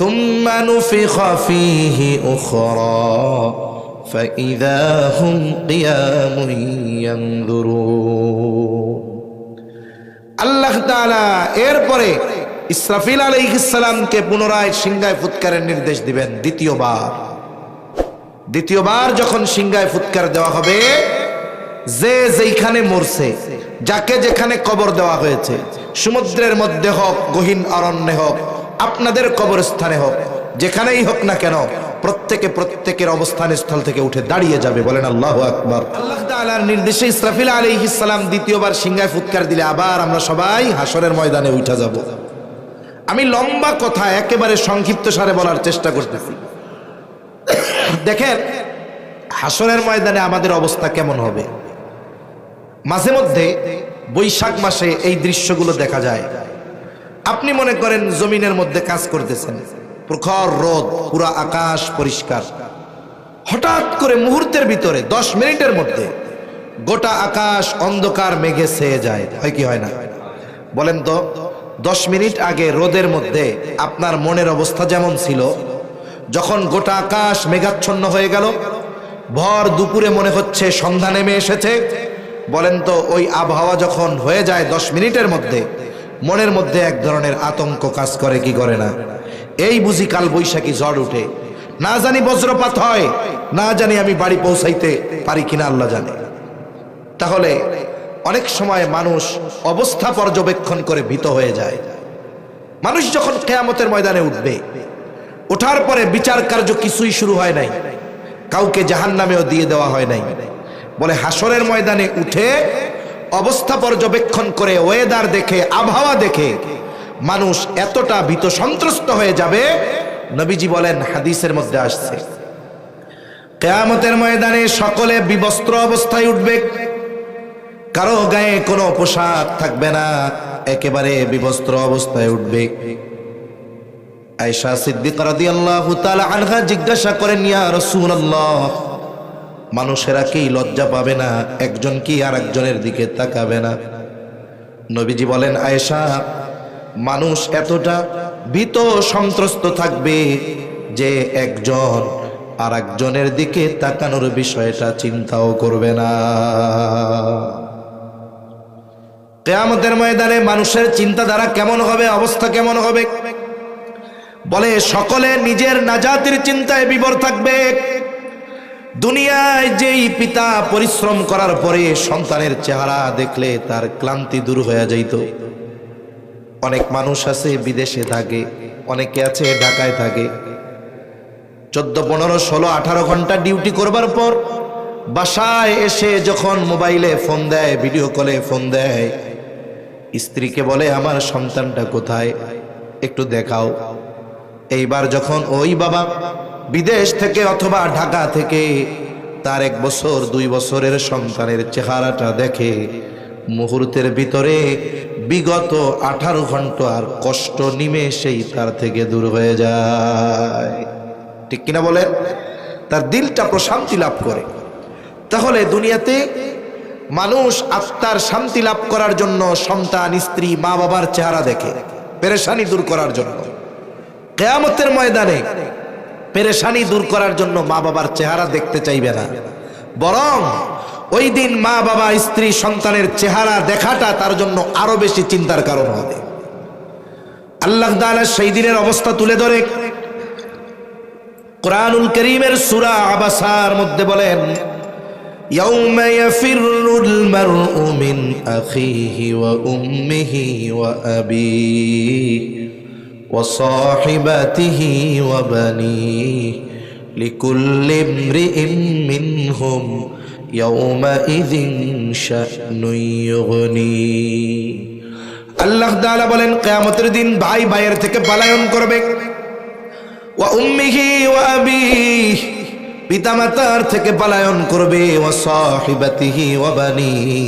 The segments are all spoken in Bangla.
সুম্মা নুফিখা ফীহি উখরা ফাইযা হুম কিয়ামুন ইয়ানজুরুন। আল্লাহ তাআলা এরপরে ইসরাফিল আলাইহিস সালামকে পুনরায় সিংহায় ফুৎকারের নির্দেশ দিবেন। দ্বিতীয়বার যখন সিংহায় ফুৎকার দেওয়া হবে, যে যেখানে মরছে, যাকে যেখানে কবর দেওয়া হয়েছে, সমুদ্রের মধ্যে হোক, গহীন অরণ্যে হোক, আপনাদের কবরস্থানে হোক, যেখানেই হোক না কেন, প্রত্যেকের অবস্থান স্থল থেকে উঠে দাঁড়িয়ে যাবে। বলেন আল্লাহু আকবার। আল্লাহ তাআলার নির্দেশে ইসরাফিল আলাইহিস সালাম দ্বিতীয়বার সিংহায় ফুৎকার দিলে আবার আমরা সবাই হাসরের ময়দানে উঠে যাব। আমি লম্বা কথা একেবারে সংক্ষিপ্ত সারে বলার চেষ্টা করতেছি। দেখেন হাসরের ময়দানে আমাদের অবস্থা কেমন হবে। মাঝে মধ্যে বৈশাখ মাসে এই দৃশ্যগুলো দেখা যায়। আপনি মনে করেন জমিনের মধ্যে কাজ করতেছেন, প্রখর রোদ, পুরা আকাশ পরিষ্কার, হঠাৎ করে মুহূর্তের ভিতরে 10 মিনিটের মধ্যে গোটা আকাশ অন্ধকার মেঘে ছেয়ে যায়। হয় কি হয় না? বলেন তো, 10 মিনিট আগে রোদের মধ্যে আপনার মনের অবস্থা যেমন ছিল, যখন গোটা আকাশ মেঘাচ্ছন্ন হয়ে গেল, ভর দুপুরে মনে হচ্ছে সন্ধ্যা নেমে এসেছে, বলেন তো ওই আবহাওয়া যখন হয়ে যায় 10 মিনিটের মধ্যে, মনের মধ্যে এক ধরনের আতঙ্ক কাজ করে কি করে না? এই বুঝি কাল বৈশাখী ঝড় উঠে, না জানি বজ্রপাত হয়, না জানি আমি বাড়ি পৌঁছাইতে পারি কিনা আল্লাহ জানে। তাহলে অনেক সময় মানুষ অবস্থা পর্যবেক্ষণ করে ভীত হয়ে যায়। মানুষ যখন কিয়ামতের ময়দানে উঠবে, ওঠার পরে বিচার কার্য কিছুই শুরু হয় নাই, কাউকে জাহান্নামেও দিয়ে দেওয়া হয় নাই। বলে হাসরের ময়দানে উঠে অবস্থা পর্যবেক্ষণ করে, ওয়েদার দেখে, আবহাওয়া দেখে মানুষ এতটা ভীত সন্ত্রস্ত হয়ে যাবে, নবীজি বলেন, হাদিসের মধ্যে আসছে, কিয়ামতের ময়দানে সকলে বিবস্ত্র অবস্থায় উঠবে, কারো গায়ে কোনো পোশাক থাকবে না, একেবারে বিবস্ত্র অবস্থায় উঠবে। আয়েশা সিদ্দিকা রাদিয়াল্লাহু তাআলা আনহা জিজ্ঞাসা করেন, ইয়া রাসূলুল্লাহ, মানুষেরা কি লজ্জা পাবে না? একজন কি আর একজনের দিকে তাকাবে না? নবীজি বলেন, আয়েশা, মানুষ এতটা ভীত সন্ত্রস্ত থাকবে যে একজন আর একজনের দিকে তাকানোর বিষয়টা চিন্তাও করবে না। কিয়ামতের ময়দানে মানুষের চিন্তাধারা কেমন হবে, অবস্থা কেমন হবে? বলে সকলে নিজের নাজাতের চিন্তায় বিভোর থাকবে। দুনিয়ায় যেই পিতা পরিশ্রম করার পরে সন্তানের চেহারা দেখলে তার ক্লান্তি দূর হয়ে যাইত। অনেক মানুষ আছে বিদেশে থাকে, অনেকে আছে ঢাকায় থাকে, 14, 15, 16, 18 ঘন্টা ডিউটি করবার পর বাসায় এসে যখন মোবাইলে ফোন দেয়, ভিডিও কলে ফোন দেয়, স্ত্রীকে বলে, আমার সন্তানটা কোথায়, একটু দেখাও। এইবার যখন ওই বাবা বিদেশ থেকে অথবা ঢাকা থেকে তার 1 বছর 2 বছরের সন্তানের চেহারাটা দেখে, মুহূর্তের ভিতরে বিগত 18 ঘন্টার কষ্ট নিমেষেই তার থেকে দূর হয়ে যায়। ঠিক কিনা বলেন? তার দিলটা প্রশান্তি লাভ করে। তাহলে দুনিয়াতে মানুষ আত্মার শান্তি লাভ করার জন্য সন্তান, স্ত্রী, মা বাবার চেহারা দেখে, পেরেশানি দূর করার জন্য। কিয়ামতের ময়দানে পেরেশানি দূর করার জন্য মা বাবার চেহারা দেখতে চাইবে না, বরং ওই দিন মা বাবা, স্ত্রী, সন্তানের চেহারা দেখাটা তার জন্য আরো বেশি চিন্তার কারণ হবে। আল্লাহ তাআলা সেই দিনের অবস্থা তুলে ধরে কুরআনুল কারীমের সূরা আবাসার মধ্যে বলেন, ইয়াউমা ইয়াফিরুল মারউ মিন আখিহি ওয়া উম্মিহি ওয়া আবিহি ওয়া সাহিবাতিহি ওয়া বানিহি লিকুল্লি ইমরিইন মিনহুম ইয়াউমাইযিন শা'নুন ইউগনি। আল্লাহ তাআলা বলেন, কিয়ামতের দিন ভাই ভাইয়ের থেকে পলায়ন করবে, ওয়া উম্মিহি ওয়া আবিহি, পিতামাতার থেকে পলায়ন করবে, ওয়া সাহিবাতিহি ওয়া বানিহি,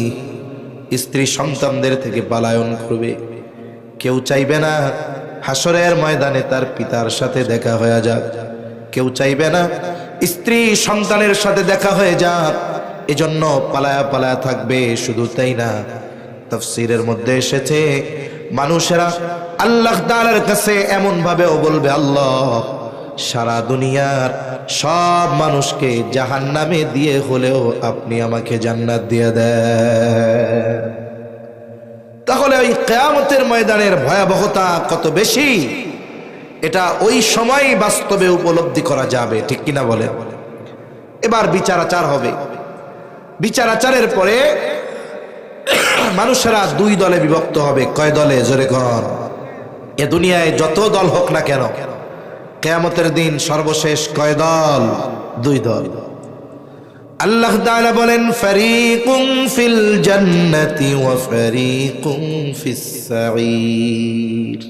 স্ত্রী সন্তানদের থেকে পলায়ন করবে। কেউ চাইবে না হাসরের ময়দানে তার পিতার সাথে দেখা হয়ে যাক, কেউ চাইবে না স্ত্রী সন্তানের সাথে দেখা হয়ে যাক, এজন্য পালায়া পালায়া থাকবে। শুধু তাই না, তাফসীরের মধ্যে এসেছে মানুষেরা আল্লাহ তাআলার কাছে এমন ভাবেও বলবে, আল্লাহ সারা দুনিয়ার সব মানুষকে জাহান্নামে দিয়ে হলেও আপনি আমাকে জান্নাত দিয়ে দেন। তাহলে ওই কিয়ামতের ময়দানের ভয়াবহতা কত বেশি, এটা ওই সময় বাস্তবে উপলব্ধি করা যাবে, ঠিক কিনা বলেন? এবার বিচার আচার হবে। বিচার আচারের পরে মানুষেরা দুই দলে বিভক্ত হবে। কয় দলে? জোরে কর। এ দুনিয়ায় যত দল হোক না কেন, কিয়ামতের দিন সর্বশেষ কয় দল? দুই দল। আল্লাহ তাআলা বলেন, ফারিকুম ফিল জান্নাতি ওয়া ফারিকুম ফিস সাঈর।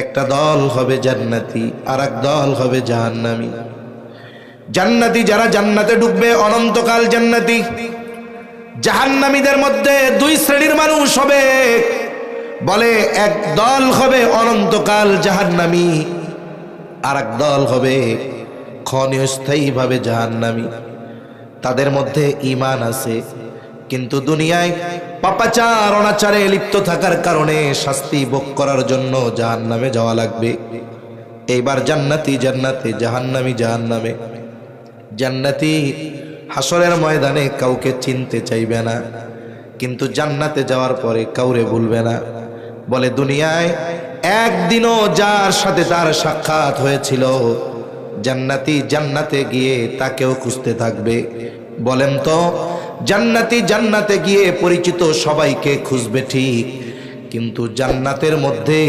একটা দল হবে জান্নাতি, আর এক দল হবে জাহান্নামী। জান্নাতি যারা জান্নাতে ঢুকবে, অনন্তকাল জান্নাতি। জাহান্নামীদের মধ্যে দুই শ্রেণীর মানুষ হবে। বলে এক দল হবে অনন্তকাল জাহান্নামী, আর এক দল হবে ক্ষণস্থায়ীভাবে জাহান্নামী। তাদের মধ্যে ঈমান আছে, কিন্তু দুনিয়ায় পাপাচার অনাচারে লিপ্ত থাকার কারণে শাস্তি ভোগ করার জন্য জাহান্নামে যাওয়া লাগবে। এইবার জান্নাতি জান্নাতে, জাহান্নামী জাহান্নামে। জান্নাতি হাসরের ময়দানে কাউকে চিনতে চাইবে না, কিন্তু জান্নাতে যাওয়ার পরে কাউরে ভুলবে না। বলে দুনিয়ায় একদিনও যার সাথে তার সাক্ষাৎ হয়েছিল, জান্নাতি জান্নাতে গিয়ে তাকেও খুঁজতে থাকবে। বলেন তো, জান্নাতি জান্নাতে গিয়ে পরিচিত সবাইকে খুঁজবে ঠিক, কিন্তু জান্নাতের মধ্যে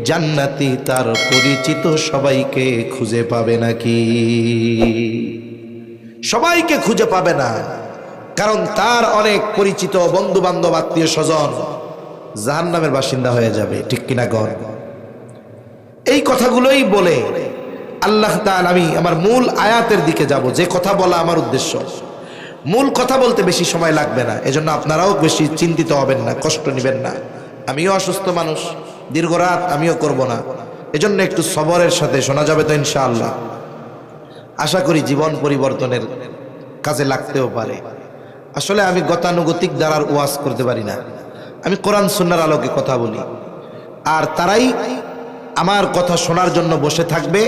জান্নাতি তার পরিচিত সবাইকে খুঁজে পাবে নাকি? সবাইকে খুঁজে পাবে না, কারণ তার অনেক পরিচিত বন্ধু বান্ধব আত্মীয় স্বজন জাহান্নামের বাসিন্দা হয়ে যাবে, ঠিক কিনা গণ? এই কথাগুলোই বলে আল্লাহ তাআলা, আমি আমার মূল আয়াতের দিকে যাব, যে কথা বলা আমার উদ্দেশ্য। মূল কথা বলতে বেশি সময় লাগবে না, এজন্য আপনারাও বেশি চিন্তিত হবেন না, কষ্ট নেবেন না। আমিও অসুস্থ মানুষ, দীর্ঘ রাত আমিও করব না, এজন্য একটু সবরের সাথে শোনা যাবে তো ইনশাআল্লাহ। আশা করি জীবন পরিবর্তনের কাজে লাগতেও পারে। আসলে আমি গতানুগতিক দ্বারার ওয়াজ করতে পারি না, আমি কোরআন সুন্নাহর আলোকে কথা বলি। আর তারাই আমার কথা শোনার জন্য বসে থাকবে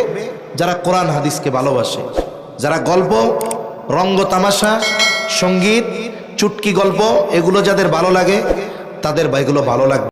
যারা কোরআন হাদিসকে ভালোবাসে, যারা গল্প, রঙ্গ তামাশা, সঙ্গীত, চুটকি গল্প এগুলো যাদের ভালো লাগে, তাদের এগুলো ভালো লাগবে।